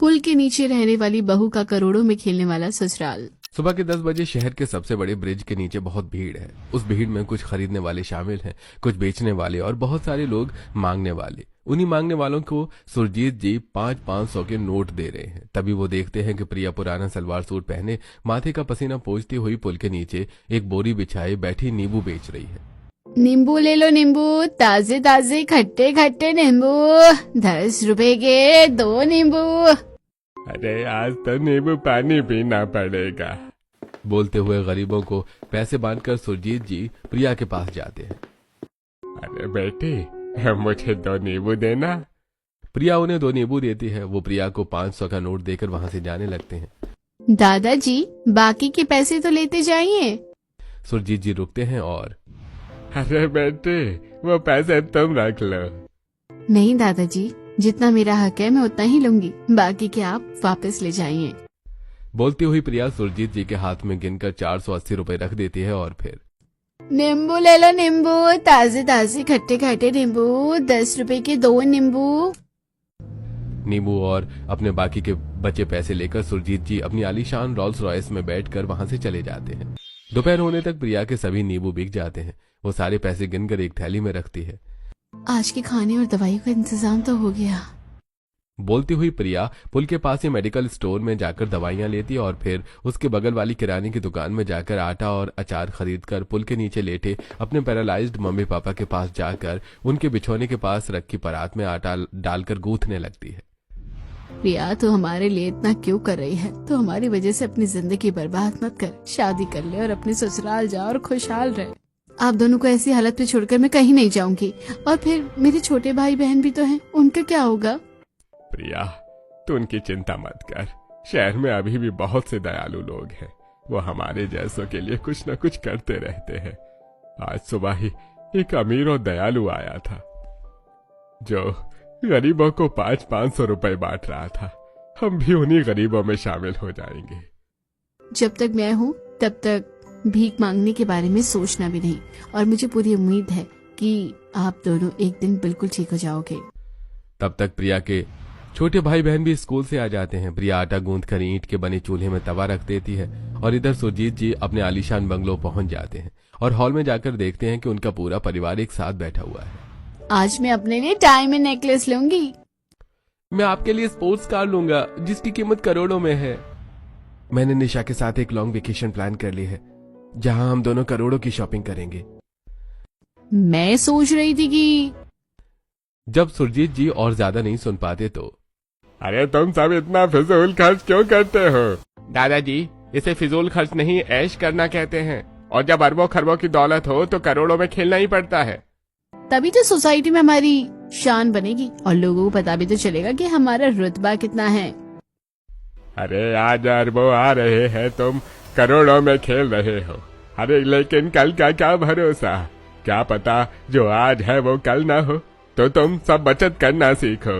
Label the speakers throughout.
Speaker 1: पुल के नीचे रहने वाली बहू का करोड़ों में खेलने वाला ससुराल।
Speaker 2: सुबह के 10 बजे शहर के सबसे बड़े ब्रिज के नीचे बहुत भीड़ है। उस भीड़ में कुछ खरीदने वाले शामिल हैं, कुछ बेचने वाले और बहुत सारे लोग मांगने वाले। उन्हीं मांगने वालों को सुरजीत जी 500 के नोट दे रहे हैं। तभी वो देखते हैं कि प्रिया पुराना सलवार सूट पहने, माथे का पसीना पोंछती हुई पुल के नीचे एक बोरी बिछाए बैठी नींबू बेच रही है।
Speaker 1: नींबू ले लो नींबू, ताजे ताजे खट्टे खट्टे नींबू, 10 रुपए के 2 नींबू।
Speaker 2: अरे आज तो नींबू पानी पीना पड़ेगा। बोलते हुए गरीबों को पैसे बांधकर सुरजीत जी प्रिया के पास जाते हैं। अरे बेटी, मुझे 2 नींबू देना। प्रिया उन्हें 2 नींबू देती है। वो प्रिया को 500 का नोट देकर वहां से जाने लगते हैं।
Speaker 1: दादाजी, बाकी के पैसे तो लेते जाइए।
Speaker 2: सुरजीत जी रुकते हैं और अरे बेटे, वो पैसे तुम रख लो।
Speaker 1: नहीं दादाजी, जितना मेरा हक है मैं उतना ही लूंगी, बाकी के आप वापस ले जाइए।
Speaker 2: बोलती हुई प्रिया सुरजीत जी के हाथ में गिनकर 480 रुपए रख देती है और फिर
Speaker 1: नींबू ले लो नींबू, ताजे ताजे खट्टे खट्टे नींबू, 10 रुपए के 2 नींबू।
Speaker 2: नींबू और अपने बाकी के बचे पैसे लेकर सुरजीत जी अपनी आलीशान रोल्स रॉयस में बैठकर वहां से चले जाते हैं। दोपहर होने तक प्रिया के सभी नींबू बिक जाते हैं। वो सारे पैसे गिनकर एक थैली में रखती है।
Speaker 1: आज के खाने और दवाई का इंतजाम तो हो गया।
Speaker 2: बोलती हुई प्रिया पुल के पास ही मेडिकल स्टोर में जाकर दवाइयां लेती है और फिर उसके बगल वाली किराने की दुकान में जाकर आटा और अचार खरीदकर पुल के नीचे लेटे अपने पैरालाइज्ड मम्मी पापा के पास जाकर उनके बिछौने के पास रखी परात में आटा डालकर गूंथने लगती है।
Speaker 1: प्रिया, तो हमारे लिए इतना क्यों कर रही है? तो हमारी वजह से अपनी जिंदगी बर्बाद मत कर, शादी कर ले और अपने ससुराल जा और खुशहाल रहे। आप दोनों को ऐसी हालत में छोड़कर मैं कहीं नहीं जाऊंगी। और फिर मेरे छोटे भाई बहन भी तो हैं, उनका क्या होगा?
Speaker 2: प्रिया, तू उनकी चिंता मत कर। शहर में अभी भी बहुत से दयालु लोग हैं। वो हमारे जैसों के लिए कुछ न कुछ करते रहते हैं। आज सुबह ही एक अमीर और दयालु आया था जो गरीबों को 500 रुपए बांट रहा था। हम भी उन्हीं गरीबों में शामिल हो जाएंगे।
Speaker 1: जब तक मैं हूँ तब तक भीख मांगने के बारे में सोचना भी नहीं, और मुझे पूरी उम्मीद है कि आप दोनों एक दिन बिल्कुल ठीक हो जाओगे।
Speaker 2: तब तक प्रिया के छोटे भाई बहन भी स्कूल से आ जाते हैं। प्रिया आटा गूंथकर ईंट के बने चूल्हे में तवा रख देती है और इधर सुरजीत जी अपने आलीशान बंगलो पहुंच जाते हैं और हॉल में जाकर देखते हैं कि उनका पूरा परिवार एक साथ बैठा हुआ है।
Speaker 1: आज मैं अपने लिए डायमंड नेकलेस लूंगी।
Speaker 2: मैं आपके लिए स्पोर्ट्स कार लूंगा जिसकी कीमत करोड़ों में है। मैंने निशा के साथ एक लॉन्ग वेकेशन प्लान कर ली है जहां हम दोनों करोड़ों की शॉपिंग करेंगे।
Speaker 1: मैं सोच रही थी कि
Speaker 2: जब सुरजीत जी और ज्यादा नहीं सुन पाते तो अरे तुम सब इतना फिजूल खर्च क्यों करते हो? दादाजी, इसे फिजूल खर्च नहीं ऐश करना कहते हैं। और जब अरबों खरबों की दौलत हो तो करोड़ों में खेलना ही पड़ता है।
Speaker 1: तभी तो सोसाइटी में हमारी शान बनेगी और लोगों को पता भी तो चलेगा कि हमारा रुतबा कितना है।
Speaker 2: अरे आज अरबों आ रहे हैं, तुम करोड़ों में खेल रहे हो। अरे लेकिन कल का क्या भरोसा? क्या पता जो आज है वो कल ना हो। तो तुम सब बचत करना सीखो।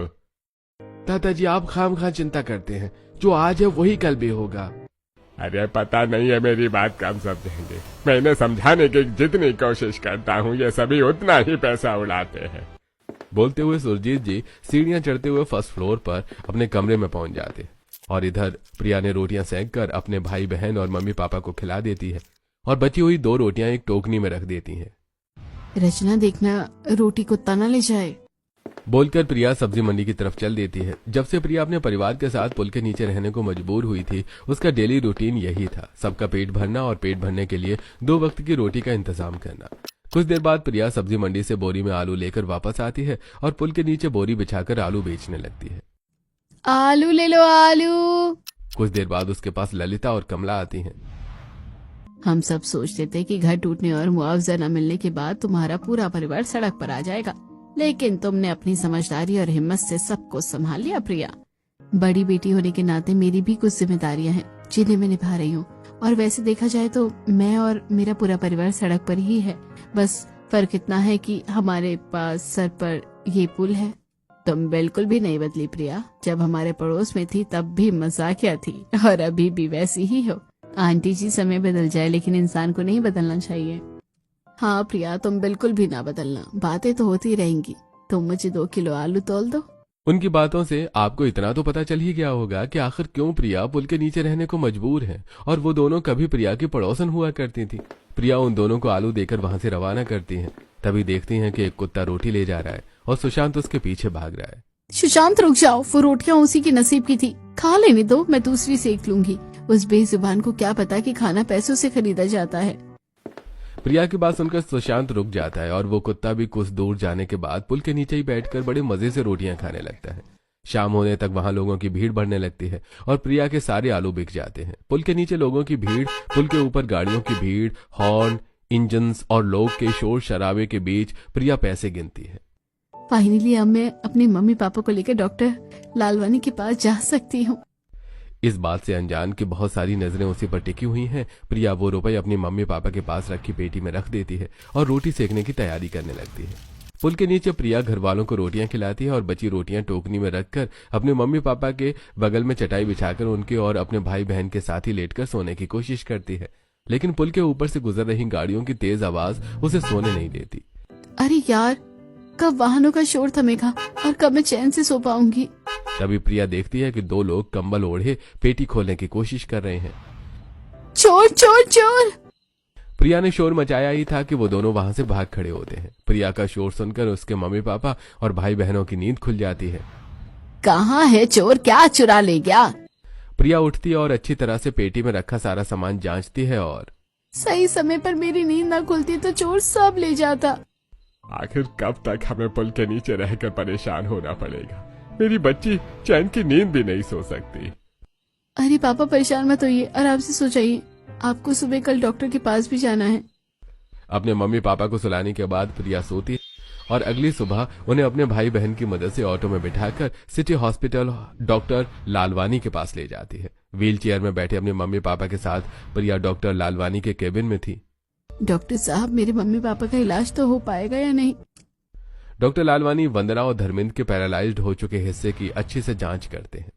Speaker 2: दादाजी, आप खामखा चिंता करते हैं। जो आज है वही कल भी होगा। अरे पता नहीं है मेरी बात कब समझेंगे। मैं इन्हें समझाने की जितनी कोशिश करता हूँ ये सभी उतना ही पैसा उड़ाते हैं। बोलते हुए सुरजीत जी सीढ़ियां चढ़ते हुए फर्स्ट फ्लोर पर अपने कमरे में पहुंच जाते हैं और इधर प्रिया ने रोटियां सेंक कर अपने भाई बहन और मम्मी पापा को खिला देती है और बची हुई 2 रोटियां एक टोकनी में रख देती हैं।
Speaker 1: रचना, देखना रोटी को तना ले जाए।
Speaker 2: बोलकर प्रिया सब्जी मंडी की तरफ चल देती है। जब से प्रिया अपने परिवार के साथ पुल के नीचे रहने को मजबूर हुई थी उसका डेली रूटीन यही था, सबका पेट भरना और पेट भरने के लिए 2 वक्त की रोटी का इंतजाम करना। कुछ देर बाद प्रिया सब्जी मंडी से बोरी में आलू लेकर वापस आती है और पुल के नीचे बोरी बिछाकर आलू बेचने लगती है।
Speaker 1: आलू ले लो आलू।
Speaker 2: कुछ देर बाद उसके पास ललिता और कमला आती हैं।
Speaker 1: हम सब सोचते थे कि घर टूटने और मुआवजा न मिलने के बाद तुम्हारा पूरा परिवार सड़क पर आ जाएगा, लेकिन तुमने अपनी समझदारी और हिम्मत से सबको संभाल लिया। प्रिया, बड़ी बेटी होने के नाते मेरी भी कुछ जिम्मेदारियां हैं जिन्हें मैं निभा रही हूँ, और वैसे देखा जाए तो मैं और मेरा पूरा परिवार सड़क पर ही है। बस फर्क इतना है कि हमारे पास सर पर ये पुल है। तुम बिल्कुल भी नहीं बदली प्रिया। जब हमारे पड़ोस में थी तब भी मजाकिया थी और अभी भी वैसी ही हो। आंटी जी, समय बदल जाए लेकिन इंसान को नहीं बदलना चाहिए। हाँ प्रिया, तुम बिल्कुल भी ना बदलना। बातें तो होती रहेंगी। तुम मुझे 2 किलो आलू तोल दो।
Speaker 3: उनकी बातों से आपको इतना तो पता चल ही गया होगा कि आखिर क्यों प्रिया पुल के नीचे रहने को मजबूर है, और वो दोनों कभी प्रिया की पड़ोसन हुआ करती थी। प्रिया उन दोनों को आलू देकर वहां से रवाना करती है। तभी देखती हैं कि एक कुत्ता रोटी ले जा रहा है और सुशांत उसके पीछे भाग रहा है।
Speaker 1: सुशांत रुक जाओ, वो रोटियां उसी की नसीब की थी, खा लेने दो, मैं दूसरी सेक लूंगी। उस बेजुबान को क्या पता कि खाना पैसों से खरीदा जाता है।
Speaker 3: प्रिया की बात सुनकर सुशांत रुक जाता है और वो कुत्ता भी कुछ दूर जाने के बाद पुल के नीचे ही बैठकर बड़े मजे से रोटियां खाने लगता है। शाम होने तक वहां लोगों की भीड़ बढ़ने लगती है और प्रिया के सारे आलू बिक जाते हैं। पुल के नीचे लोगों की भीड़, पुल के ऊपर गाड़ियों की भीड़, हॉर्न, इंजन्स और लोग के शोर शराबे के बीच प्रिया पैसे गिनती है।
Speaker 1: फाइनली अब मैं अपने मम्मी पापा को लेकर डॉक्टर लालवानी के पास जा सकती हूँ।
Speaker 3: इस बात से अनजान की बहुत सारी नजरें उसी पर टिकी हुई हैं। प्रिया वो रुपए अपनी मम्मी पापा के पास रखी पेटी में रख देती है और रोटी सेकने की तैयारी करने लगती है। पुल के नीचे प्रिया घर वालों को रोटियां खिलाती है और बची रोटियां टोकनी में रखकर अपने मम्मी पापा के बगल में चटाई बिछाकर उनके और अपने भाई बहन के साथ ही लेटकर सोने की कोशिश करती है। लेकिन पुल के ऊपर से गुजर रही गाड़ियों की तेज आवाज उसे सोने नहीं देती।
Speaker 1: अरे यार, कब वाहनों का शोर थमेगा और कब मैं चैन से सो पाऊंगी।
Speaker 3: तभी प्रिया देखती है कि दो लोग कंबल ओढ़े पेटी खोलने की कोशिश कर रहे हैं।
Speaker 1: चोर चोर चोर!
Speaker 3: प्रिया ने शोर मचाया ही था कि वो दोनों वहां से भाग खड़े होते हैं। प्रिया का शोर सुनकर उसके मम्मी पापा और भाई बहनों की नींद खुल जाती है।
Speaker 1: कहाँ है चोर, क्या चुरा ले गया?
Speaker 3: प्रिया उठती है और अच्छी तरह से पेटी में रखा सारा सामान जांचती है और
Speaker 1: सही समय पर मेरी नींद ना खुलती तो चोर सब ले जाता।
Speaker 2: आखिर कब तक हमें पुल के नीचे रहकर परेशान होना पड़ेगा? मेरी बच्ची चैन की नींद भी नहीं सो सकती।
Speaker 1: अरे पापा परेशान मत होइए, आराम से सो जाइए, आपको सुबह कल डॉक्टर के पास भी जाना है।
Speaker 3: अपने मम्मी पापा को सुलाने के बाद प्रिया सोती और अगली सुबह उन्हें अपने भाई बहन की मदद से ऑटो में बिठाकर सिटी हॉस्पिटल डॉक्टर लालवानी के पास ले जाती है। व्हील चेयर में बैठे अपने मम्मी पापा के साथ प्रिया डॉक्टर लालवानी के केबिन में थी।
Speaker 1: डॉक्टर साहब, मेरे मम्मी पापा का इलाज तो हो पाएगा या नहीं?
Speaker 3: डॉक्टर लालवानी वंदना और धर्मेंद्र के पैरालाइज्ड हो चुके हिस्से की अच्छी से जांच करते हैं।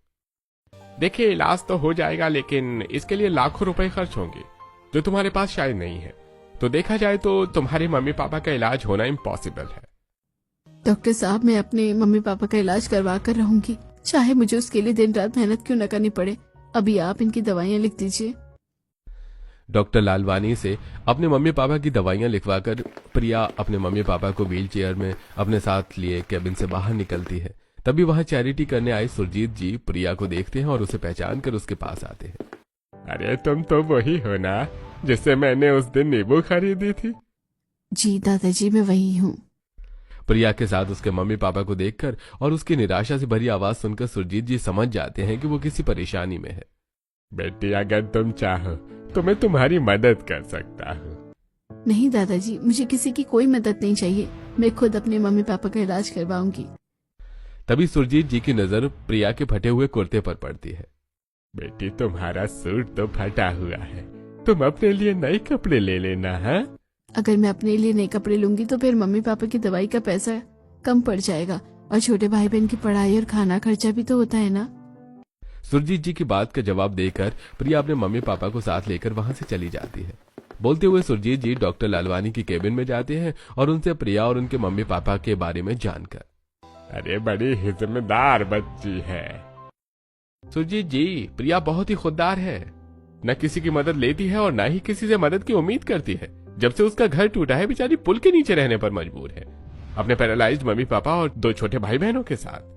Speaker 2: देखिए, इलाज तो हो जाएगा, लेकिन इसके लिए लाखों रुपए खर्च होंगे जो तुम्हारे पास शायद नहीं है। तो देखा जाए तो तुम्हारे मम्मी पापा का इलाज होना इम्पॉसिबल है।
Speaker 1: डॉक्टर साहब, मैं अपने मम्मी पापा का इलाज करवा कर रहूंगी, चाहे मुझे उसके लिए दिन रात मेहनत क्यों न करनी पड़े। अभी आप इनकी दवाइयाँ लिख दीजिए।
Speaker 3: डॉक्टर लालवानी से अपने मम्मी पापा की दवाइयां लिखवाकर प्रिया अपने मम्मी पापा को व्हील चेयर में अपने साथ लिए केबिन से बाहर निकलती है। तभी वहां चैरिटी करने आए सुरजीत जी प्रिया को देखते हैं और उसे पहचान कर उसके पास आते हैं।
Speaker 2: अरे तुम तो वही हो ना जिससे मैंने उस दिन नींबू खरीदी थी?
Speaker 1: जी दादाजी, मैं वही हूँ।
Speaker 3: प्रिया के साथ उसके मम्मी पापा को देखकर और उसकी निराशा से भरी आवाज सुनकर सुरजीत जी समझ जाते हैं कि वो किसी परेशानी में है।
Speaker 2: बेटी, अगर तुम चाहो तो मैं तुम्हारी मदद कर सकता हूँ।
Speaker 1: नहीं दादाजी, मुझे किसी की कोई मदद नहीं चाहिए, मैं खुद अपने मम्मी पापा का इलाज करवाऊंगी।
Speaker 3: तभी सुरजीत जी की नजर प्रिया के फटे हुए कुर्ते पर पड़ती है।
Speaker 2: बेटी, तुम्हारा सूट तो फटा हुआ है, तुम अपने लिए नए कपड़े ले लेना है।
Speaker 1: अगर मैं अपने लिए नए कपड़े लूंगी तो फिर मम्मी पापा की दवाई का पैसा कम पड़ जाएगा और छोटे भाई बहन की पढ़ाई और खाना खर्चा भी तो होता है ना।
Speaker 3: सुरजीत जी की बात का जवाब देकर प्रिया अपने मम्मी पापा को साथ लेकर वहां से चली जाती है। बोलते हुए सुरजीत जी डॉक्टर लालवानी की केबिन में जाते हैं और उनसे प्रिया और उनके मम्मी पापा के बारे में जानकर।
Speaker 2: अरे बड़ी हिम्मतदार बच्ची है।
Speaker 3: सुरजीत जी, प्रिया बहुत ही खुददार है, न किसी की मदद लेती है और न ही किसी से मदद की उम्मीद करती है। जब से उसका घर टूटा है बेचारी पुल के नीचे रहने पर मजबूर है, अपने पैरालाइज्ड मम्मी पापा और 2 छोटे भाई बहनों के साथ।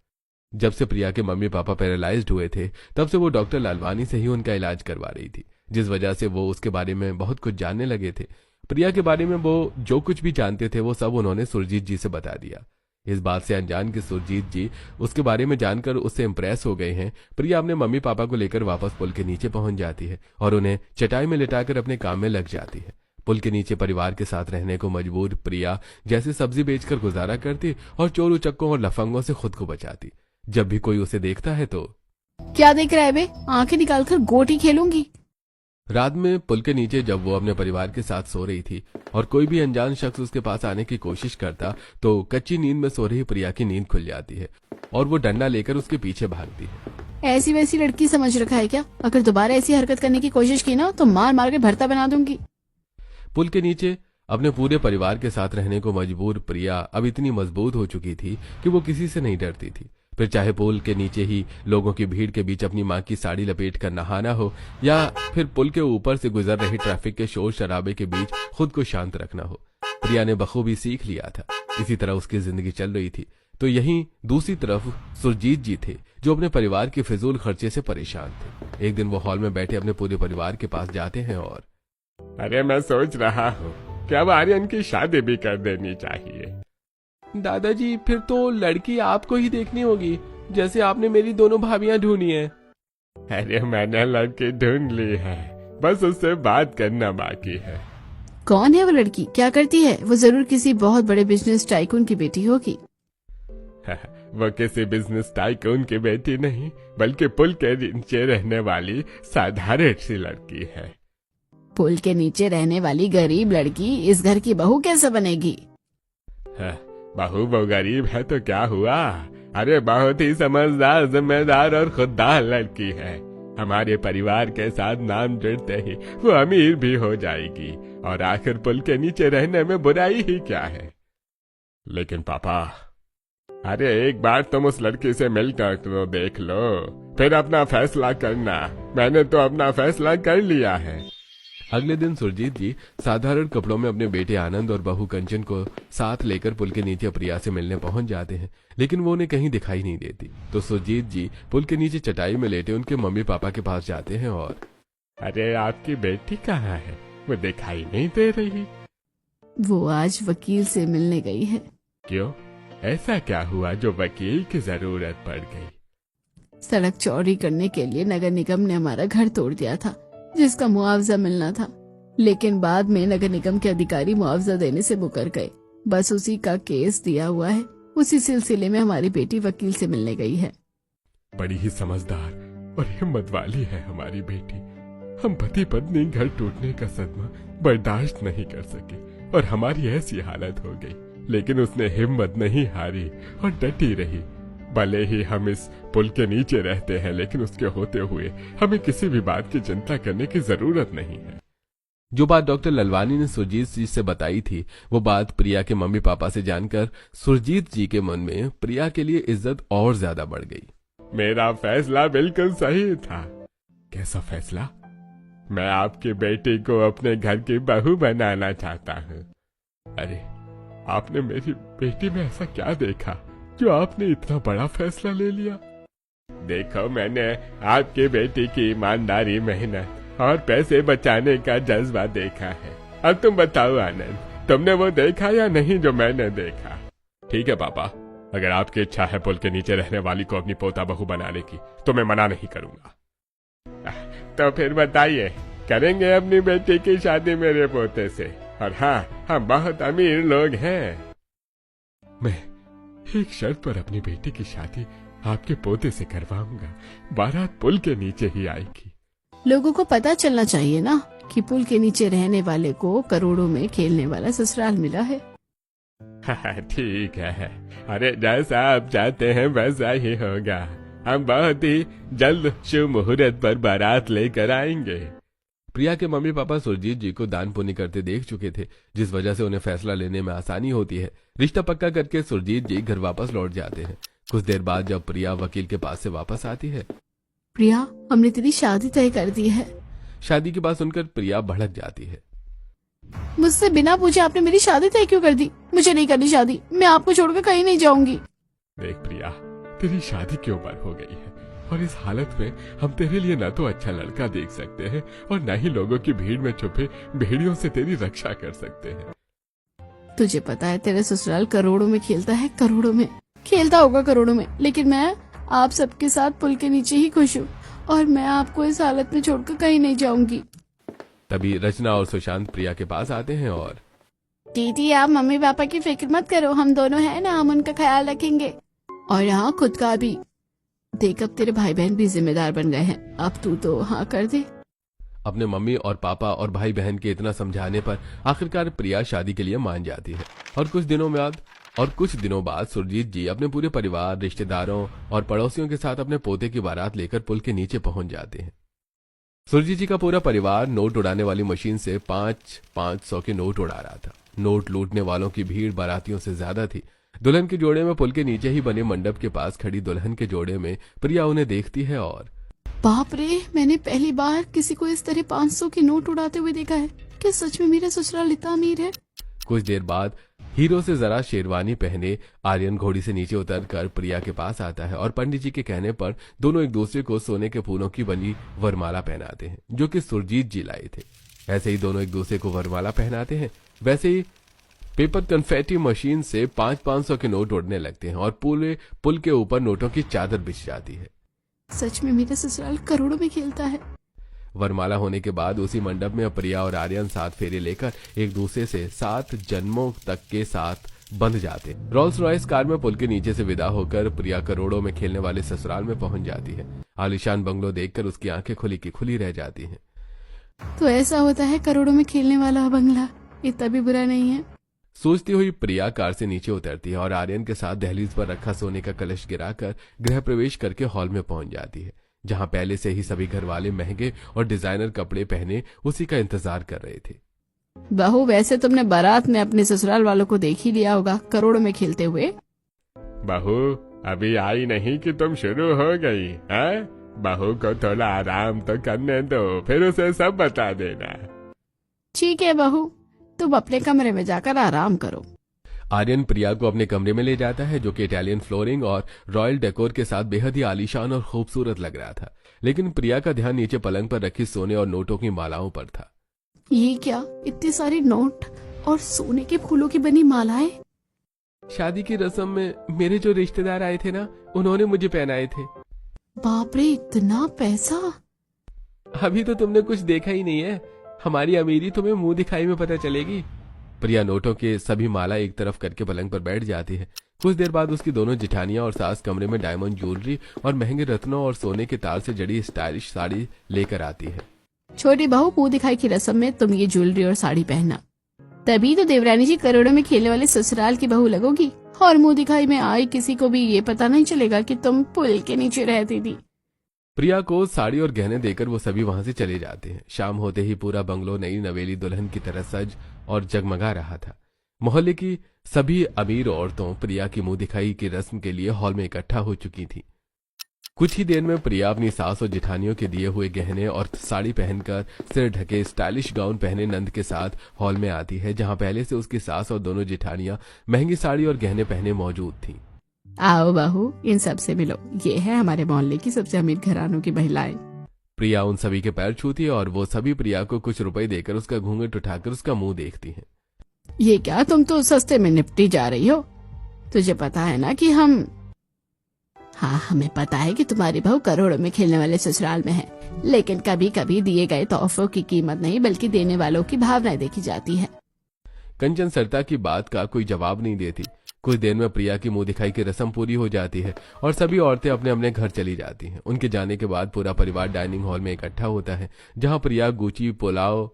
Speaker 3: जब से प्रिया के मम्मी पापा पैरालाइज्ड हुए थे तब से वो डॉक्टर लालवानी से ही उनका इलाज करवा रही थी, जिस वजह से वो उसके बारे में बहुत कुछ जानने लगे थे। प्रिया के बारे में वो जो कुछ भी जानते थे वो सब उन्होंने सुरजीत जी से बता दिया। इस बात से अनजान कि सुरजीत जी उसके बारे में जानकर उससे इम्प्रेस हो गए हैं। प्रिया अपने मम्मी पापा को लेकर वापस पुल के नीचे पहुंच जाती है और उन्हें चटाई में लिटाकर अपने काम में लग जाती है। पुल के नीचे परिवार के साथ रहने को मजबूर प्रिया जैसे सब्जी बेचकर गुजारा करती और चोर उचक्कों और लफंगों से खुद को बचाती। जब भी कोई उसे देखता है तो
Speaker 1: क्या देख रहा है बे, आंखें निकालकर गोटी खेलूंगी।
Speaker 3: रात में पुल के नीचे जब वो अपने परिवार के साथ सो रही थी और कोई भी अनजान शख्स उसके पास आने की कोशिश करता तो कच्ची नींद में सो रही प्रिया की नींद खुल जाती है और वो डंडा लेकर उसके पीछे भागती है।
Speaker 1: ऐसी वैसी लड़की समझ रखा है क्या? अगर दोबारा ऐसी हरकत करने की कोशिश की ना तो मार मार के भरता बना दूंगी।
Speaker 3: पुल के नीचे अपने पूरे परिवार के साथ रहने को मजबूर प्रिया अब इतनी मजबूत हो चुकी थी कि वो किसी से नहीं डरती थी। फिर चाहे पुल के नीचे ही लोगों की भीड़ के बीच अपनी माँ की साड़ी लपेट कर नहाना हो, या फिर पुल के ऊपर से गुजर रही ट्रैफिक के शोर शराबे के बीच खुद को शांत रखना हो, प्रिया ने बखूबी सीख लिया था। इसी तरह उसकी जिंदगी चल रही थी। तो यहीं दूसरी तरफ सुरजीत जी थे, जो अपने परिवार के फिजूल खर्चे से परेशान थे। एक दिन वो हॉल में बैठे अपने पूरे परिवार के पास जाते हैं और
Speaker 2: अरे मैं सोच रहा हूँ कि अब आर्यन की शादी भी कर देनी चाहिए।
Speaker 3: दादाजी, फिर तो लड़की आपको ही देखनी होगी, जैसे आपने मेरी दोनों भाभियां ढूंढी हैं।
Speaker 2: अरे मैंने लड़की ढूंढ ली है, बस उससे बात करना बाकी है।
Speaker 1: कौन है वो लड़की, क्या करती है? वो जरूर किसी बहुत बड़े बिजनेस टाइकून की बेटी होगी।
Speaker 2: वो किसी बिजनेस टाइकून की बेटी नहीं, बल्कि पुल के नीचे रहने वाली साधारण सी लड़की है।
Speaker 1: पुल के नीचे रहने वाली गरीब लड़की इस घर की बहू कैसे बनेगी?
Speaker 2: बहू वो गरीब है तो क्या हुआ? अरे बहुत ही समझदार, जिम्मेदार और खुददार लड़की है। हमारे परिवार के साथ नाम जुड़ते ही वो अमीर भी हो जाएगी, और आखिर पुल के नीचे रहने में बुराई ही क्या है? लेकिन पापा, अरे एक बार तुम उस लड़की से मिलकर तो देख लो, फिर अपना फैसला करना। मैंने तो अपना फैसला कर लिया है।
Speaker 3: अगले दिन सुरजीत जी साधारण कपड़ों में अपने बेटे आनंद और बहू कंचन को साथ लेकर पुल के नीचे प्रिया से मिलने पहुंच जाते हैं, लेकिन वो उन्हें कहीं दिखाई नहीं देती। तो सुरजीत जी पुल के नीचे चटाई में लेटे उनके मम्मी पापा के पास जाते हैं और
Speaker 2: अरे आपकी बेटी कहाँ है? वो दिखाई नहीं दे रही।
Speaker 1: वो आज वकील से मिलने गई है।
Speaker 2: क्यों? ऐसा क्या हुआ जो वकील की जरूरत पड़ गई?
Speaker 1: सड़क चौड़ी करने के लिए नगर निगम ने हमारा घर तोड़ दिया था, जिसका मुआवजा मिलना था, लेकिन बाद में नगर निगम के अधिकारी मुआवजा देने से मुकर गए। बस उसी का केस दिया हुआ है। उसी सिलसिले में हमारी बेटी वकील से मिलने गई है।
Speaker 2: बड़ी ही समझदार और हिम्मत वाली है हमारी बेटी। हम पति पत्नी घर टूटने का सदमा बर्दाश्त नहीं कर सके और हमारी ऐसी हालत हो गई, लेकिन उसने हिम्मत नहीं हारी और डटी रही। भले ही हम इस पुल के नीचे रहते हैं, लेकिन उसके होते हुए हमें किसी भी बात की चिंता करने की जरूरत नहीं है।
Speaker 3: जो बात डॉक्टर ललवानी ने सुरजीत जी से बताई थी, वो बात प्रिया के मम्मी पापा से जानकर सुरजीत जी के मन में प्रिया के लिए इज्जत और ज्यादा बढ़ गई।
Speaker 2: मेरा फैसला बिल्कुल सही था। कैसा फैसला? मैं आपकी बेटी को अपने घर की बहू बनाना चाहता हूँ। अरे आपने मेरी बेटी में ऐसा क्या देखा जो आपने इतना बड़ा फैसला ले लिया? देखो, मैंने आपकी बेटी की ईमानदारी, मेहनत और पैसे बचाने का जज्बा देखा है। अब तुम बताओ आनंद, तुमने वो देखा या नहीं जो मैंने देखा? ठीक है पापा, अगर आपकी इच्छा है पुल के नीचे रहने वाली को अपनी पोता बहू बनाने की, तो मैं मना नहीं करूंगा। तो फिर बताइए, करेंगे अपनी बेटी की शादी मेरे पोते से? और हाँ, हम बहुत अमीर लोग हैं। मैं एक शर्त पर अपनी बेटी की शादी आपके पोते से करवाऊंगा। बारात पुल के नीचे ही आएगी।
Speaker 1: लोगों को पता चलना चाहिए ना कि पुल के नीचे रहने वाले को करोड़ों में खेलने वाला ससुराल मिला है।
Speaker 2: ठीक है, अरे जैसा आप चाहते हैं वैसा ही होगा। हम बहुत ही जल्द शुभ मुहूर्त पर बारात लेकर आएंगे।
Speaker 3: प्रिया के मम्मी पापा सुरजीत जी को दान पुण्य करते देख चुके थे, जिस वजह से उन्हें फैसला लेने में आसानी होती है। रिश्ता पक्का करके सुरजीत जी घर वापस लौट जाते हैं। कुछ देर बाद जब प्रिया वकील के पास से वापस आती है,
Speaker 1: प्रिया, हमने तेरी शादी तय कर दी है।
Speaker 3: शादी की बात सुनकर प्रिया भड़क जाती है।
Speaker 1: मुझसे बिना पूछे आपने मेरी शादी तय क्यों कर दी? मुझे नहीं करनी शादी, मैं आपको छोड़कर कहीं नहीं जाऊंगी।
Speaker 2: देख प्रिया, तेरी शादी क्यों पर हो गई है, और इस हालत में हम तेरे लिए न तो अच्छा लड़का देख सकते हैं और न ही लोगों की भीड़ में छुपे भेड़ियों से तेरी रक्षा कर सकते हैं।
Speaker 1: तुझे पता है तेरे ससुराल करोड़ों में खेलता है, करोड़ों में खेलता होगा, करोड़ों में, लेकिन मैं आप सबके साथ पुल के नीचे ही खुश हूँ और मैं आपको इस हालत में छोड़कर कहीं नहीं जाऊंगी।
Speaker 3: तभी रचना और सुशांत प्रिया के पास आते हैं और
Speaker 1: दीदी, आप मम्मी पापा की फिक्र मत करो, हम दोनों हैं ना, हम उनका ख्याल रखेंगे और यहाँ खुद का भी। देख, अब तेरे भाई बहन भी जिम्मेदार बन गए हैं, अब तू तो हाँ कर दे।
Speaker 3: अपने मम्मी और पापा और भाई बहन के इतना समझाने पर आखिरकार प्रिया शादी के लिए मान जाती है। और कुछ दिनों बाद सुरजीत जी अपने पूरे परिवार, रिश्तेदारों और पड़ोसियों के साथ अपने पोते की बारात लेकर पुल के नीचे पहुंच जाते हैं। सुरजीत जी का पूरा परिवार नोट उड़ाने वाली मशीन से 500 के नोट उड़ा रहा था। नोट लूटने वालों की भीड़ बारातियों से ज्यादा थी। दुल्हन के जोड़े में पुल के नीचे ही बने मंडप के पास खड़ी दुल्हन के जोड़े में प्रिया उन्हें देखती है और
Speaker 1: बाप रे, मैंने पहली बार किसी को इस तरह 500 के नोट उड़ाते हुए देखा है। क्या सच में मेरा ससुराल इतना अमीर है?
Speaker 3: कुछ देर बाद हीरो से जरा शेरवानी पहने आर्यन घोड़ी से नीचे उतरकर प्रिया के पास आता है और पंडित जी के कहने पर दोनों एक दूसरे को सोने के फूलों की बनी वरमाला पहनाते हैं, जो कि सुरजीत जी लाए थे। ऐसे ही दोनों एक दूसरे को वरमाला पहनाते हैं, वैसे ही पेपर कन्फेटी मशीन से 500 के नोट उड़ने लगते हैं और पूरे पुल के ऊपर नोटों की चादर बिछ जाती है।
Speaker 1: सच में मेरा ससुराल करोड़ों में खेलता है।
Speaker 3: वरमाला होने के बाद उसी मंडप में प्रिया और आर्यन 7 फेरे लेकर एक दूसरे से 7 जन्मों तक के साथ बंध जाते। रोल्स रॉयस कार में पुल के नीचे से विदा होकर प्रिया करोड़ों में खेलने वाले ससुराल में पहुंच जाती है। आलीशान बंगलो देखकर उसकी आंखें खुली की खुली रह जाती हैं।
Speaker 1: तो ऐसा होता है करोड़ों में खेलने वाला बंगला इतना भी बुरा नहीं है।
Speaker 3: सोचती हुई प्रिया कार से नीचे उतरती है और आर्यन के साथ दहलीज पर रखा सोने का कलश गिराकर गृह प्रवेश करके हॉल में पहुंच जाती है, जहां पहले से ही सभी घर वाले महंगे और डिजाइनर कपड़े पहने उसी का इंतजार कर रहे थे।
Speaker 1: बहू, वैसे तुमने बारात में अपने ससुराल वालों को देख ही लिया होगा करोड़ों में खेलते हुए।
Speaker 2: बहू अभी आई नहीं कि तुम शुरू हो गई है? बहू को थोड़ा आराम तो करने दो, फिर उसे सब बता देना।
Speaker 1: ठीक है बहू, तुम अपने कमरे में जाकर आराम करो।
Speaker 3: आर्यन प्रिया को अपने कमरे में ले जाता है, जो कि इटालियन फ्लोरिंग और रॉयल डेकोर के साथ बेहद ही आलीशान और खूबसूरत लग रहा था। लेकिन प्रिया का ध्यान नीचे पलंग पर रखी सोने और नोटों की मालाओं पर था।
Speaker 1: ये क्या, इतने सारे नोट और सोने के फूलों की बनी मालाएं?
Speaker 3: शादी की रस्म में मेरे जो रिश्तेदार आए थे ना, उन्होंने मुझे पहनाए थे।
Speaker 1: बाप रे, इतना पैसा!
Speaker 3: अभी तो तुमने कुछ देखा ही नहीं है, हमारी अमीरी तुम्हें मुंह दिखाई में पता चलेगी। प्रिया नोटों के सभी माला एक तरफ करके पलंग पर बैठ जाती है। कुछ देर बाद उसकी दोनों जिठानियां और सास कमरे में डायमंड ज्वेलरी और महंगे रत्नों और सोने के तार से जड़ी स्टाइलिश साड़ी लेकर आती है।
Speaker 1: छोटी बहू, मुंह दिखाई की रस्म में तुम ये ज्वेलरी और साड़ी पहनना, तभी तो देवरानी जी करोड़ों में खेलने वाले ससुराल की बहू लगोगी। और मुंह दिखाई में आई किसी को भी ये पता नहीं चलेगा कि तुम पुल के नीचे रहती थी।
Speaker 3: प्रिया को साड़ी और गहने देकर वो सभी वहां से चले जाते हैं। शाम होते ही पूरा बंगलो नई नवेली दुल्हन की तरह सज और जगमगा रहा था। मोहल्ले की सभी अमीर औरतों प्रिया की मुंह दिखाई की रस्म के लिए हॉल में इकट्ठा हो चुकी थी। कुछ ही देर में प्रिया अपनी सास और जिठानियों के दिए हुए गहने और साड़ी पहनकर सिर ढके स्टाइलिश गाउन पहने नंद के साथ हॉल में आती है, जहां पहले से उसकी सास और दोनों जिठानियां महंगी साड़ी और गहने पहने मौजूद थीं।
Speaker 1: आओ बहू, इन सब से मिलो, ये है हमारे मोहल्ले की सबसे अमीर घरानों की महिलाएं।
Speaker 3: प्रिया उन सभी के पैर छूती है और वो सभी प्रिया को कुछ रुपए देकर उसका घूंघट उठाकर उसका मुंह देखती हैं।
Speaker 1: ये क्या, तुम तो सस्ते में निपटी जा रही हो। तुझे पता है ना कि हाँ, हमें पता है कि तुम्हारी बहू करोड़ों में खेलने वाले ससुराल में है, लेकिन कभी कभी दिए गए तोहफों की कीमत नहीं बल्कि देने वालों की भावनाएं देखी जाती है।
Speaker 3: कंचन सरता की बात का कोई जवाब नहीं देती। कुछ देर में प्रिया की मुंह दिखाई की रस्म पूरी हो जाती है और सभी औरतें अपने अपने घर चली जाती हैं। उनके जाने के बाद पूरा परिवार डाइनिंग हॉल में इकट्ठा होता है, जहां Priya Gucci pulao,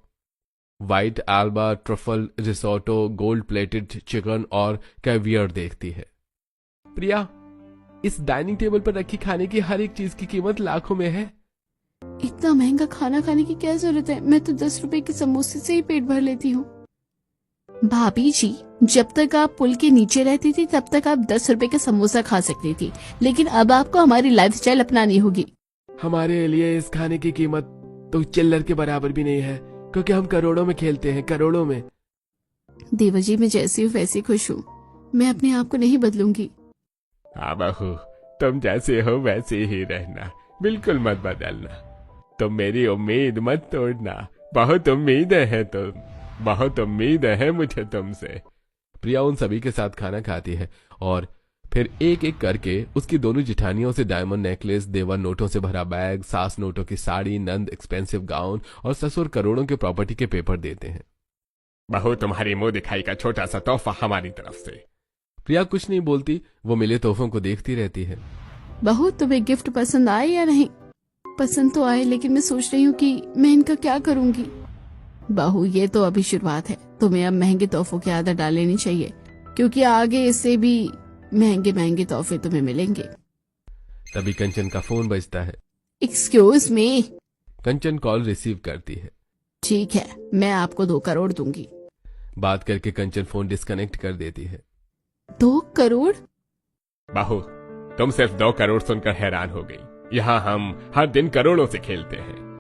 Speaker 3: white Alba, truffle risotto, gold plated chicken और कैवियर देखती है। प्रिया, इस डाइनिंग टेबल पर रखी खाने की हर एक चीज की कीमत लाखों में है।
Speaker 1: इतना महंगा खाना खाने की क्या जरूरत है? मैं तो 10 रुपए के समोसे से ही पेट भर लेती हूँ। भाभी जी, जब तक आप पुल के नीचे रहती थी तब तक आप 10 रुपए का समोसा खा सकती थी, लेकिन अब आपको हमारी लाइफस्टाइल अपनानी होगी।
Speaker 3: हमारे लिए इस खाने की कीमत तो चिल्लर के बराबर भी नहीं है, क्योंकि हम करोड़ों में खेलते हैं, करोड़ों में।
Speaker 1: देवर जी, मैं जैसी हूँ वैसी खुश हूँ, मैं अपने आप को नहीं बदलूंगी।
Speaker 2: हाँ बहू, तुम जैसे हो वैसे ही रहना, बिल्कुल मत बदलना। तुम मेरी उम्मीद मत तोड़ना, बहुत उम्मीदें हैं बहुत उम्मीद है मुझे तुमसे।
Speaker 3: प्रिया उन सभी के साथ खाना खाती है और फिर एक एक करके उसकी दोनों जिठानियों से डायमंड नेकलेस, देवर नोटों से भरा बैग, सास नोटों की साड़ी, नंद एक्सपेंसिव गाउन और ससुर करोड़ों के प्रॉपर्टी के पेपर देते हैं।
Speaker 2: बहू, तुम्हारी मुंह दिखाई का छोटा सा तोहफा हमारी तरफ से।
Speaker 3: प्रिया कुछ नहीं बोलती, वो मिले तोहफों को देखती रहती है।
Speaker 1: बहू, तुम्हें गिफ्ट पसंद आए या नहीं? पसंद तो आए, लेकिन मैं सोच रही हूँ कि मैं इनका क्या करूंगी। बहू, ये तो अभी शुरुआत है, तुम्हें अब महंगे तोहफों की आदत डाल लेनी चाहिए, क्योंकि आगे इससे भी महंगे महंगे तोहफे तुम्हें मिलेंगे।
Speaker 3: तभी कंचन का फोन बजता है।
Speaker 1: Excuse me.
Speaker 3: Kanchan call receive करती है।
Speaker 1: ठीक है, मैं आपको 2 करोड़ दूंगी।
Speaker 3: बात करके कंचन फोन डिस्कनेक्ट कर देती है।
Speaker 1: 2 करोड़?
Speaker 2: बहू, तुम सिर्फ 2 करोड़ सुनकर हैरान हो गई। यहाँ हम हर दिन करोड़ों से खेलते हैं।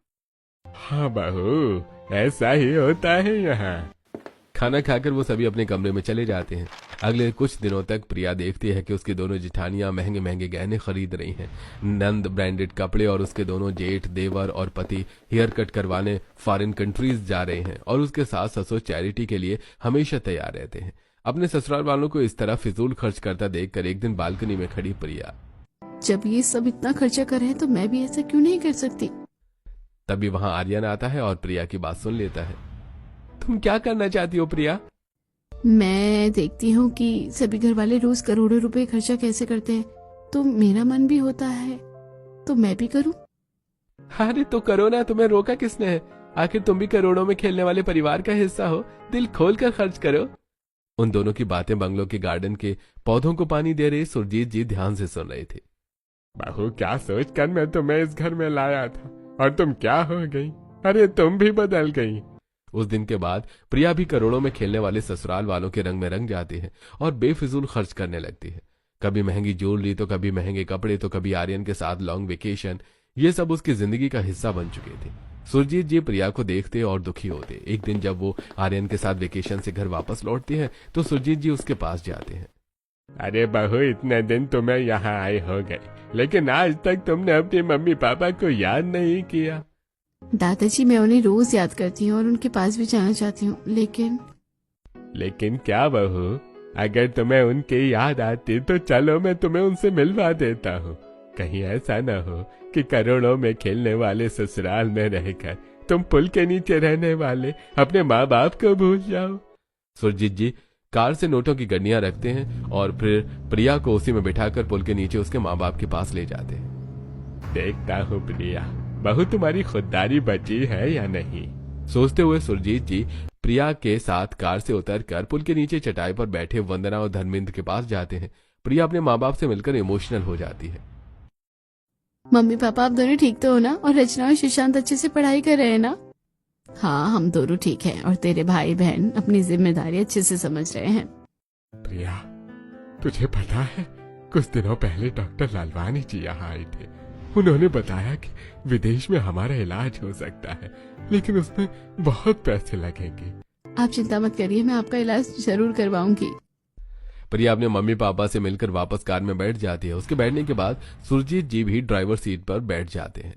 Speaker 2: हाँ बहू, ऐसा ही होता है यहाँ।
Speaker 3: खाना खाकर वो सभी अपने कमरे में चले जाते हैं। अगले कुछ दिनों तक प्रिया देखती है कि उसकी दोनों जिठानियां महंगे महंगे गहने खरीद रही हैं, नंद ब्रांडेड कपड़े, और उसके दोनों जेठ, देवर और पति हेयर कट करवाने फॉरेन कंट्रीज जा रहे हैं, और उसके सास ससुर चैरिटी के लिए हमेशा तैयार रहते हैं। अपने ससुराल वालों को इस तरह फिजूल खर्च करता देखकर एक दिन बालकनी में खड़ी प्रिया,
Speaker 1: जब ये सब इतना खर्चा कर रहे हैं तो मैं भी ऐसा क्यों नहीं कर सकती?
Speaker 3: तभी वहां आर्यन आता है और प्रिया की बात सुन लेता है। तुम क्या करना चाहती हो प्रिया?
Speaker 1: मैं देखती हूँ कि सभी घर वाले रोज करोड़ों रुपए खर्चा कैसे करते हैं, तो मेरा मन भी होता है, तो मैं भी करूँ।
Speaker 3: अरे तो करो ना, तुम्हें रोका किसने है? आखिर तुम भी करोड़ों में खेलने वाले परिवार का हिस्सा हो, दिल खोल कर खर्च करो। उन दोनों की बातें बंगलों के गार्डन के पौधों को पानी दे रहे सुरजीत जी ध्यान से सुन रहे थे।
Speaker 2: बहू, क्या सोच कर मैं तुम्हें इस घर में लाया था, और तुम क्या हो गई? अरे तुम भी बदल गई।
Speaker 3: उस दिन के बाद प्रिया भी करोड़ों में खेलने वाले ससुराल वालों के रंग में रंग जाती है और बेफिजूल खर्च करने लगती है। कभी महंगी ज्वेलरी, तो कभी महंगे कपड़े, तो कभी आर्यन के साथ लॉन्ग वेकेशन। ये सब उसकी जिंदगी का हिस्सा बन चुके थे। सुरजीत जी प्रिया को देखते और दुखी होते। एक दिन जब वो आर्यन के साथ वेकेशन से घर वापस लौटती है तो सुरजीत जी उसके पास जाते हैं।
Speaker 2: अरे बहू, इतने दिन तुम्हें यहाँ आए हो गए, लेकिन आज तक तुमने अपने मम्मी पापा को याद नहीं किया।
Speaker 1: दादाजी, मैं उन्हें रोज याद करती हूँ और उनके पास भी जाना चाहती हूँ,
Speaker 2: लेकिन क्या बहू? अगर तुम्हें उनकी याद आती तो चलो मैं तुम्हें उनसे मिलवा देता हूँ। कहीं ऐसा न हो कि करोड़ों में खेलने वाले ससुराल में रहकर तुम पुल के नीचे रहने वाले अपने माँ बाप को भूल जाओ।
Speaker 3: सुरजीत जी कार से नोटों की गड्डियां रखते हैं और फिर प्रिया को उसी में बिठाकर पुल के नीचे उसके माँ बाप के पास ले जाते हैं।
Speaker 2: देखता हूँ प्रिया, बहू तुम्हारी खुददारी बची है या नहीं।
Speaker 3: सोचते हुए सुरजीत जी प्रिया के साथ कार से उतरकर पुल के नीचे चटाई पर बैठे वंदना और धर्मेंद्र के पास जाते हैं। प्रिया अपने माँ बाप से मिलकर इमोशनल हो जाती है।
Speaker 1: मम्मी पापा, आप दोनों ठीक तो हो ना? और रचना और सुशांत अच्छे से पढ़ाई कर रहे हैं ना? हाँ, हम दोनों ठीक हैं, और तेरे भाई बहन अपनी जिम्मेदारी अच्छे से समझ रहे हैं।
Speaker 2: प्रिया, तुझे पता है, कुछ दिनों पहले डॉक्टर लालवानी जी यहाँ आए थे। उन्होंने बताया कि विदेश में हमारा इलाज हो सकता है, लेकिन उसमें बहुत पैसे लगेंगे।
Speaker 1: आप चिंता मत करिए, मैं आपका इलाज जरूर करवाऊंगी।
Speaker 3: प्रिया अपने मम्मी पापा से मिलकर वापस कार में बैठ जाती है। उसके बैठने के बाद सुरजीत जी भी ड्राइवर सीट पर बैठ जाते हैं।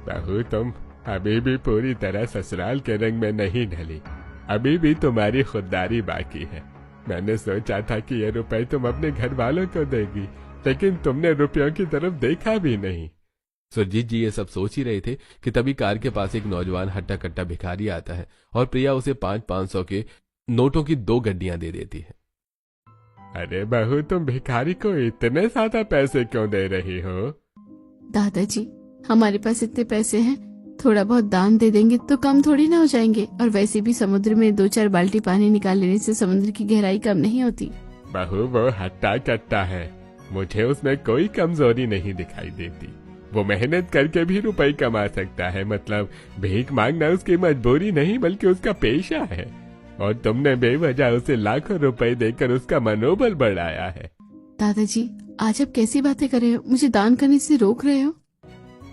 Speaker 2: बहू, तुम अभी भी पूरी तरह ससुराल के रंग में नहीं ढली, अभी भी तुम्हारी खुददारी बाकी है। मैंने सोचा था कि ये रुपए तुम अपने घर वालों को देगी, लेकिन तुमने रुपयों की तरफ देखा भी नहीं।
Speaker 3: सुरजीत जी ये सब सोच ही रहे थे कि तभी कार के पास एक नौजवान हट्टा कट्टा भिखारी आता है और प्रिया उसे 500 के नोटों की 2 गड्डियां दे देती है।
Speaker 2: अरे बहू, तुम भिखारी को इतने ज्यादा पैसे क्यों दे रही हो?
Speaker 1: दादाजी, हमारे पास इतने पैसे हैं, थोड़ा बहुत दान दे देंगे तो कम थोड़ी ना हो जाएंगे, और वैसे भी समुद्र में 2-4 बाल्टी पानी निकाल लेने से समुद्र की गहराई कम नहीं होती।
Speaker 2: बहू, वो हट्टा कट्टा है, मुझे उसमें कोई कमजोरी नहीं दिखाई देती। वो मेहनत करके भी रुपए कमा सकता है, मतलब भीख मांगना उसकी मजबूरी नहीं बल्कि उसका पेशा है, और तुमने बेवजह उसे लाखों रुपए देकर उसका मनोबल बढ़ाया है।
Speaker 1: दादाजी, आज आप कैसी बातें कर रहे हो? मुझे दान करने से रोक रहे हो?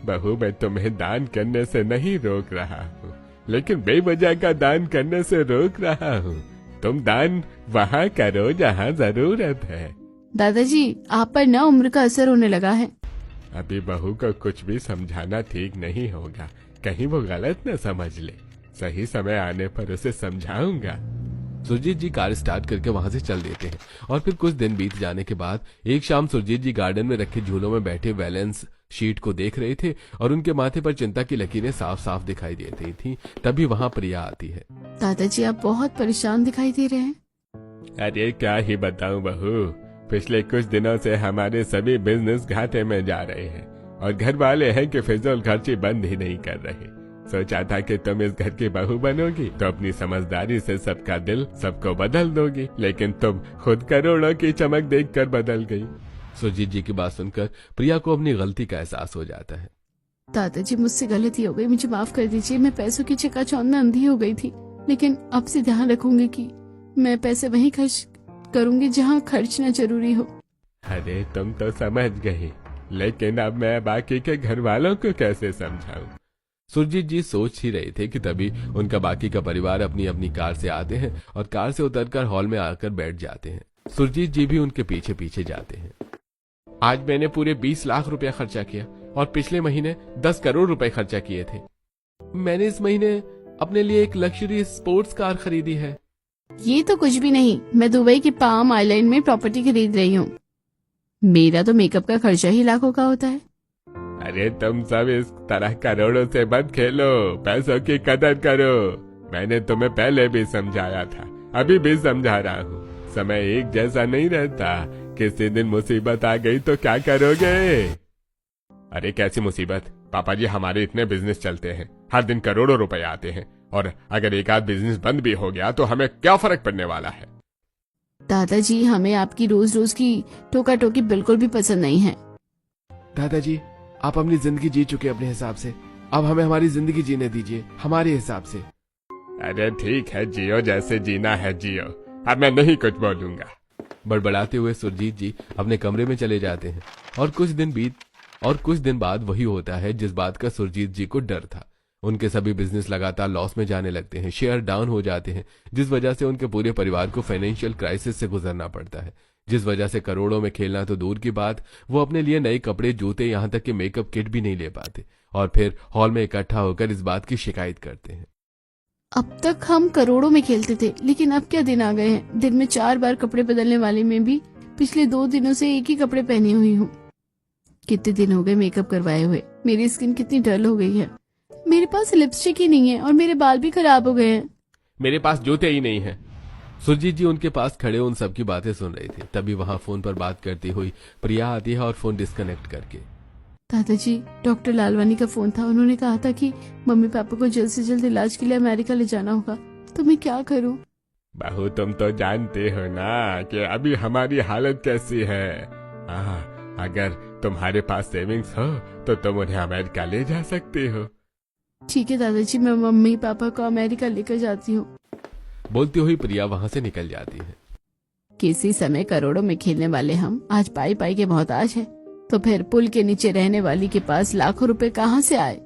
Speaker 2: बहू, मैं तुम्हें दान करने से नहीं रोक रहा हूँ, लेकिन बेवजह का दान करने से रोक रहा हूँ। तुम दान वहाँ करो जहाँ जरूरत है।
Speaker 1: दादाजी, आप पर ना उम्र का असर होने लगा है।
Speaker 2: अभी बहू को कुछ भी समझाना ठीक नहीं होगा, कहीं वो गलत न समझ ले। सही समय आने पर उसे समझाऊंगा।
Speaker 3: सुरजीत जी कार स्टार्ट करके वहां से चल देते हैं और फिर कुछ दिन बीत जाने के बाद एक शाम सुरजीत जी गार्डन में रखे झूलों में बैठे बैलेंस शीट को देख रहे थे और उनके माथे पर चिंता की लकीरें साफ साफ दिखाई दे रही थी। तभी वहां प्रिया आती है।
Speaker 1: दादाजी, आप बहुत परेशान दिखाई दे रहे हैं।
Speaker 2: अरे क्या ही बताऊं बहू, पिछले कुछ दिनों से हमारे सभी बिजनेस घाटे में जा रहे हैं और घर वाले हैं कि फिजूल खर्ची बंद ही नहीं कर रहे। सोचा था कि तुम इस घर की बहू बनोगी तो अपनी समझदारी से सबका दिल सबको बदल दोगी, लेकिन तुम खुद करोड़ों की चमक देखकर बदल गई।
Speaker 3: सुरजीत जी की बात सुनकर प्रिया को अपनी गलती का एहसास हो जाता है।
Speaker 1: दादाजी, मुझसे गलती हो गई, मुझे माफ कर दीजिए। मैं पैसों की चकाचौंध में अंधी हो गई थी, लेकिन अब से ध्यान रखूंगी कि मैं पैसे वहीं खर्च करूंगी जहाँ खर्च न जरूरी हो।
Speaker 2: अरे तुम तो समझ गई, लेकिन अब मैं बाकी के घर वालों को कैसे समझाऊं?
Speaker 3: सुरजीत जी सोच ही रहे थे कि तभी उनका बाकी का परिवार अपनी अपनी कार से आते हैं और कार से उतरकर हॉल में आकर बैठ जाते हैं। सुरजीत जी भी उनके पीछे पीछे जाते हैं। आज मैंने पूरे 20 लाख रुपया खर्चा किया और पिछले महीने 10 करोड़ रुपए खर्चा किए थे। मैंने इस महीने अपने लिए एक लग्जरी स्पोर्ट्स कार खरीदी है।
Speaker 1: ये तो कुछ भी नहीं, मैं दुबई की पाम आइलैंड में प्रॉपर्टी खरीद रही हूँ। मेरा तो मेकअप का खर्चा ही लाखों का होता है।
Speaker 2: अरे तुम सब इस तरह करोड़ों से मत खेलो, पैसों की कदर करो। मैंने तुम्हें पहले भी समझाया था, अभी भी समझा रहा हूँ। समय एक जैसा नहीं रहता, किसी दिन मुसीबत आ गई तो क्या करोगे?
Speaker 3: अरे कैसी मुसीबत? पापा जी, हमारे इतने बिजनेस चलते हैं, हर दिन करोड़ों रुपए आते हैं, और अगर एक आध बिजनेस बंद भी हो गया तो हमें क्या फर्क पड़ने वाला है?
Speaker 1: दादाजी, हमें आपकी रोज रोज की टोका टोकी बिल्कुल भी पसंद नहीं है।
Speaker 3: दादाजी, आप अपनी जिंदगी जी चुके अपने हिसाब से, अब हमें हमारी जिंदगी जीने दीजिए हमारे हिसाब से।
Speaker 2: अरे ठीक है, जियो जैसे जीना है जियो, अब मैं नहीं कुछ बोलूंगा।
Speaker 3: बड़बड़ाते हुए सुरजीत जी अपने कमरे में चले जाते हैं और कुछ दिन बाद वही होता है जिस बात का सुरजीत जी को डर था। उनके सभी बिजनेस लगातार लॉस में जाने लगते हैं, शेयर डाउन हो जाते हैं, जिस वजह से उनके पूरे परिवार को फाइनेंशियल क्राइसिस से गुजरना पड़ता है, जिस वजह से करोड़ों में खेलना तो दूर की बात, वो अपने लिए नए कपड़े, जूते, यहाँ तक कि मेकअप किट भी नहीं ले पाते और फिर हॉल में इकट्ठा होकर इस बात की शिकायत करते हैं।
Speaker 1: अब तक हम करोड़ों में खेलते थे, लेकिन अब क्या दिन आ गए हैं। दिन में 4 बार कपड़े बदलने वाले में भी पिछले 2 दिनों से एक ही कपड़े पहनी हुई हूँ। कितने दिन हो गए मेकअप करवाए हुए, मेरी स्किन कितनी डल हो गई है। मेरे पास लिपस्टिक ही नहीं है और मेरे बाल भी खराब हो गए हैं।
Speaker 3: मेरे पास जूते ही नहीं है। सुरजीत जी उनके पास खड़े उन सबकी बातें सुन रहे थे। तभी वहां फोन पर बात करती हुई प्रिया आती है और फोन डिस्कनेक्ट करके।
Speaker 1: दादाजी, डॉक्टर लालवानी का फोन था। उन्होंने कहा था कि मम्मी पापा को जल्द से जल्द इलाज के लिए अमेरिका ले जाना होगा, तो मैं क्या करूं?
Speaker 2: बहू, तुम तो जानते हो ना कि अभी हमारी हालत कैसी है। अगर तुम्हारे पास सेविंग्स हो तो तुम उन्हें अमेरिका ले जा सकते हो।
Speaker 1: ठीक है दादाजी, मैं मम्मी पापा को अमेरिका लेकर जाती हूँ।
Speaker 3: बोलती हुई प्रिया वहां से निकल जाती है।
Speaker 1: किसी समय करोड़ों में खेलने वाले हम आज पाई पाई के मोहताज हैं, तो फिर पुल के नीचे रहने वाली के पास लाखों रुपए कहाँ से आए?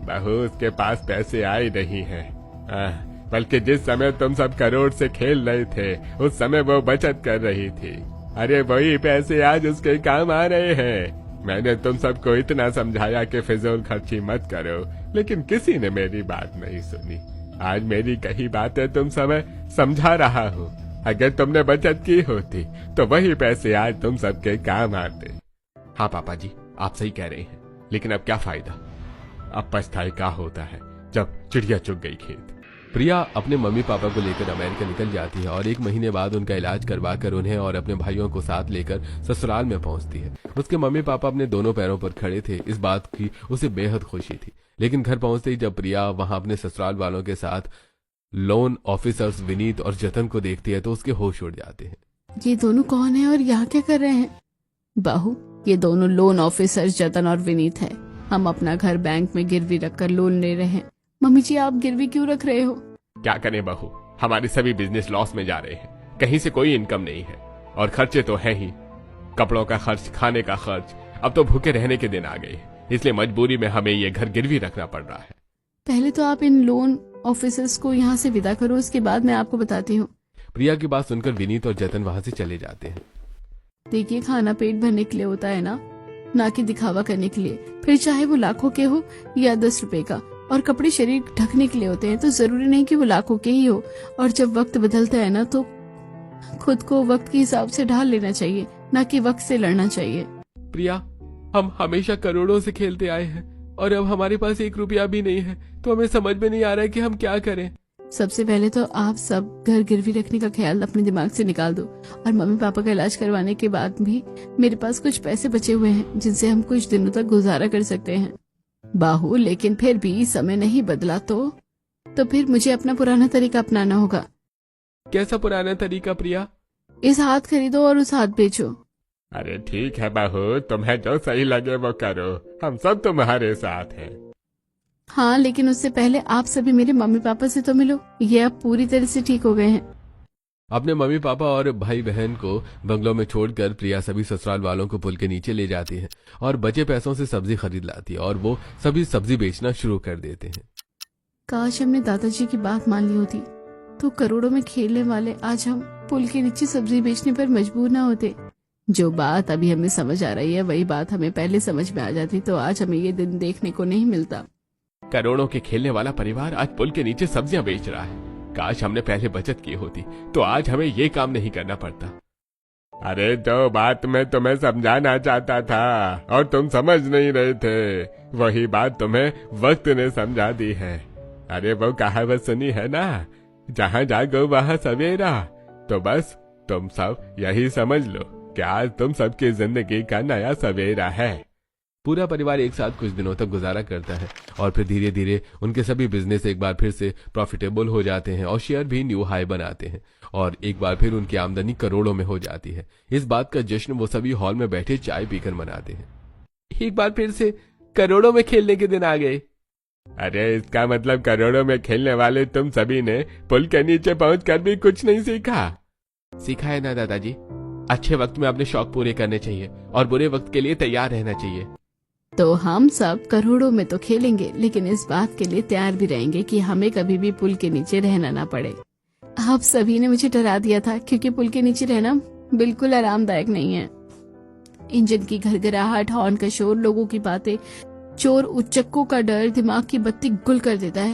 Speaker 2: बहू, उसके पास पैसे आए नहीं हैं, बल्कि जिस समय तुम सब करोड़ से खेल रहे थे उस समय वो बचत कर रही थी। अरे वही पैसे आज उसके काम आ रहे हैं। मैंने तुम सबको इतना समझाया कि फिजूल खर्ची मत करो, लेकिन किसी ने मेरी बात नहीं सुनी। आज मेरी कही बातें तुम समय समझा रहा हूँ। अगर तुमने बचत की होती तो वही पैसे आज तुम सबके काम आते।
Speaker 3: हाँ पापा जी, आप सही कह रहे हैं, लेकिन अब क्या फायदा?
Speaker 2: अब पछताए क्या होता है जब चिड़िया चुग गई खेत।
Speaker 3: प्रिया अपने मम्मी पापा को लेकर अमेरिका निकल जाती है और 1 महीने बाद उनका इलाज करवाकर उन्हें और अपने भाइयों को साथ लेकर ससुराल में पहुंचती है। उसके मम्मी पापा अपने दोनों पैरों पर खड़े थे, इस बात की उसे बेहद खुशी थी। लेकिन घर पहुंचते ही जब प्रिया वहां अपने ससुराल वालों के साथ लोन ऑफिसर्स विनीत और जतन को देखती है तो उसके होश उड़ जाते हैं।
Speaker 1: ये दोनों कौन है और यहाँ क्या कर रहे हैं? बहू, ये दोनों लोन ऑफिसर्स जतन और विनीत है। हम अपना घर बैंक में गिरवी रखकर लोन ले रहे हैं। मम्मी जी, आप गिरवी क्यों रख रहे हो?
Speaker 3: क्या करें बहू, हमारे सभी बिजनेस लॉस में जा रहे हैं, कहीं से कोई इनकम नहीं है और खर्चे तो हैं ही, कपड़ों का खर्च, खाने का खर्च। अब तो भूखे रहने के दिन आ गए, इसलिए मजबूरी में हमें ये घर गिरवी रखना पड़ रहा है।
Speaker 1: पहले तो आप इन लोन ऑफिसर्स को यहाँ से विदा करो, उसके बाद मैं आपको बताती हूँ।
Speaker 3: प्रिया की बात सुनकर विनीत और जतन वहां से चले जाते हैं।
Speaker 1: देखिए, खाना पेट भरने के लिए होता है ना कि दिखावा करने के लिए। फिर चाहे वो लाखों के हो या 10 रुपए का। और कपड़े शरीर ढकने के लिए होते हैं, तो जरूरी नहीं कि वो लाखों के ही हो। और जब वक्त बदलता है ना, तो खुद को वक्त के हिसाब से ढाल लेना चाहिए, ना कि वक्त से लड़ना चाहिए।
Speaker 3: प्रिया, हम हमेशा करोड़ों से खेलते आए हैं और अब हमारे पास 1 रुपया भी नहीं है, तो हमें समझ में नहीं आ रहा है कि हम क्या करें।
Speaker 1: सबसे पहले तो आप सब घर गिरवी रखने का ख्याल अपने दिमाग से निकाल दो। और मम्मी पापा का इलाज करवाने के बाद भी मेरे पास कुछ पैसे बचे हुए हैं, जिनसे हम कुछ दिनों तक गुजारा कर सकते हैं। बाहू, लेकिन फिर भी समय नहीं बदला तो फिर मुझे अपना पुराना तरीका अपनाना होगा।
Speaker 3: कैसा पुराना तरीका प्रिया?
Speaker 1: इस हाथ खरीदो और उस हाथ बेचो।
Speaker 2: अरे ठीक है बहू, तुम्हें जो सही लगे वो करो, हम सब तुम्हारे साथ हैं।
Speaker 1: हाँ, लेकिन उससे पहले आप सभी मेरे मम्मी पापा से तो मिलो। ये अब पूरी तरह से ठीक हो गए हैं।
Speaker 3: अपने मम्मी पापा और भाई बहन को बंगलों में छोड़कर प्रिया सभी ससुराल वालों को पुल के नीचे ले जाती है और बचे पैसों से सब्जी खरीद लाती है और वो सभी सब्जी बेचना शुरू कर देते हैं।
Speaker 1: काश हमने दादाजी की बात मान ली होती तो करोड़ों में खेलने वाले आज हम पुल के नीचे सब्जी बेचने पर मजबूर ना होते। जो बात अभी हमें समझ आ रही है वही बात हमें पहले समझ में आ जाती तो आज हमें ये दिन देखने को नहीं मिलता।
Speaker 3: करोड़ों के खेलने वाला परिवार आज पुल के नीचे सब्जियां बेच रहा है। काश हमने पहले बचत की होती तो आज हमें ये काम नहीं करना पड़ता।
Speaker 2: अरे जो बात मैं तुम्हें समझाना चाहता था और तुम समझ नहीं रहे थे, वही बात तुम्हें वक्त ने समझा दी है। अरे वो कहावत सुनी है ना, जहाँ जागो वहाँ सवेरा। तो बस तुम सब यही समझ लो कि आज तुम सबकी जिंदगी का नया सवेरा है।
Speaker 3: पूरा परिवार एक साथ कुछ दिनों तक गुजारा करता है और फिर धीरे धीरे उनके सभी बिजनेस एक बार फिर से प्रॉफिटेबल हो जाते हैं और शेयर भी न्यू हाई बनाते हैं और एक बार फिर उनकी आमदनी करोड़ों में हो जाती है। इस बात का जश्न वो सभी हॉल में बैठे चाय पीकर मनाते हैं। एक बार फिर से करोड़ों में खेलने के दिन आ गए।
Speaker 2: अरे इसका मतलब करोड़ों में खेलने वाले तुम सभी ने पुल के नीचे पहुंचकर भी कुछ नहीं सीखा।
Speaker 3: सीखा है ना दादाजी, अच्छे वक्त में अपने शौक पूरे करने चाहिए और बुरे वक्त के लिए तैयार रहना चाहिए।
Speaker 1: तो हम सब करोड़ों में तो खेलेंगे लेकिन इस बात के लिए तैयार भी रहेंगे कि हमें कभी भी पुल के नीचे रहना ना पड़े। आप सभी ने मुझे डरा दिया था क्योंकि पुल के नीचे रहना बिल्कुल आरामदायक नहीं है। इंजन की घरघराहट, हॉर्न का शोर, लोगों की बातें, चोर उच्चक्कों का डर दिमाग की बत्ती गुल कर देता है।